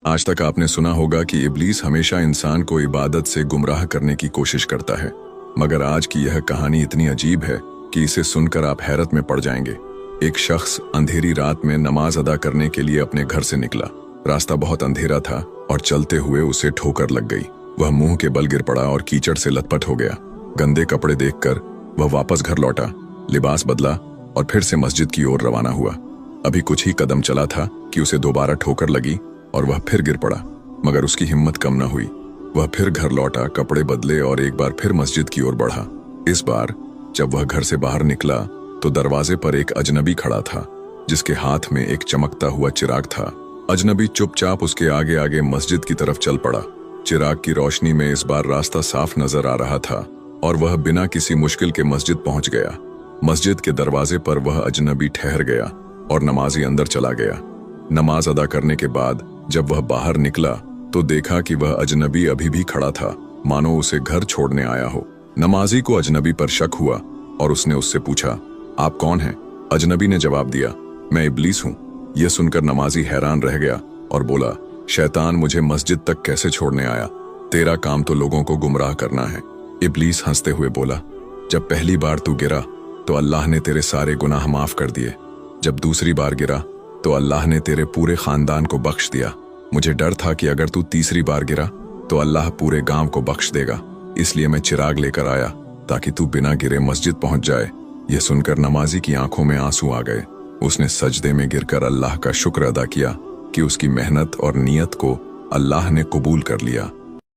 आज तक आपने सुना होगा कि इब्लीस हमेशा इंसान को इबादत से गुमराह करने की कोशिश करता है, मगर आज की यह कहानी इतनी अजीब है कि इसे सुनकर आप हैरत में पड़ जाएंगे। एक शख्स अंधेरी रात में नमाज अदा करने के लिए अपने घर से निकला। रास्ता बहुत अंधेरा था और चलते हुए उसे ठोकर लग गई। वह मुंह के बल गिर पड़ा और कीचड़ से लथपथ हो गया। गंदे कपड़े देखकर वह वापस घर लौटा, लिबास बदला और फिर से मस्जिद की ओर रवाना हुआ। अभी कुछ ही कदम चला था कि उसे दोबारा ठोकर लगी और वह फिर गिर पड़ा, मगर उसकी हिम्मत कम न हुई। वह फिर घर लौटा, कपड़े बदले और एक बार फिर मस्जिद की ओर बढ़ा। इस बार जब वह घर से बाहर निकला तो दरवाजे पर एक अजनबी खड़ा था, जिसके हाथ में एक चमकता हुआ चिराग था। अजनबी चुपचाप उसके आगे आगे मस्जिद की तरफ चल पड़ा। चिराग की रोशनी में इस बार रास्ता साफ नजर आ रहा था और वह बिना किसी मुश्किल के मस्जिद पहुंच गया। मस्जिद के दरवाजे पर वह अजनबी ठहर गया और नमाजी अंदर चला गया। नमाज अदा करने के बाद जब वह बाहर निकला तो देखा कि वह अजनबी अभी भी खड़ा था, मानो उसे घर छोड़ने आया हो। नमाजी को अजनबी पर शक हुआ और उसने उससे पूछा, आप कौन हैं? अजनबी ने जवाब दिया, मैं इब्लीस हूँ। यह सुनकर नमाजी हैरान रह गया और बोला, शैतान मुझे मस्जिद तक कैसे छोड़ने आया? तेरा काम तो लोगों को गुमराह करना है। इब्लीस हंसते हुए बोला, जब पहली बार तू गिरा तो अल्लाह ने तेरे सारे गुनाह माफ कर दिए। जब दूसरी बार गिरा तो अल्लाह ने तेरे पूरे खानदान को बख्श दिया। मुझे डर था कि अगर तू तीसरी बार गिरा तो अल्लाह पूरे गांव को बख्श देगा, इसलिए मैं चिराग लेकर आया ताकि तू बिना गिरे मस्जिद पहुंच जाए। यह सुनकर नमाजी की आंखों में आंसू आ गए। उसने सजदे में गिरकर अल्लाह का शुक्र अदा किया कि उसकी मेहनत और नियत को अल्लाह ने कबूल कर लिया।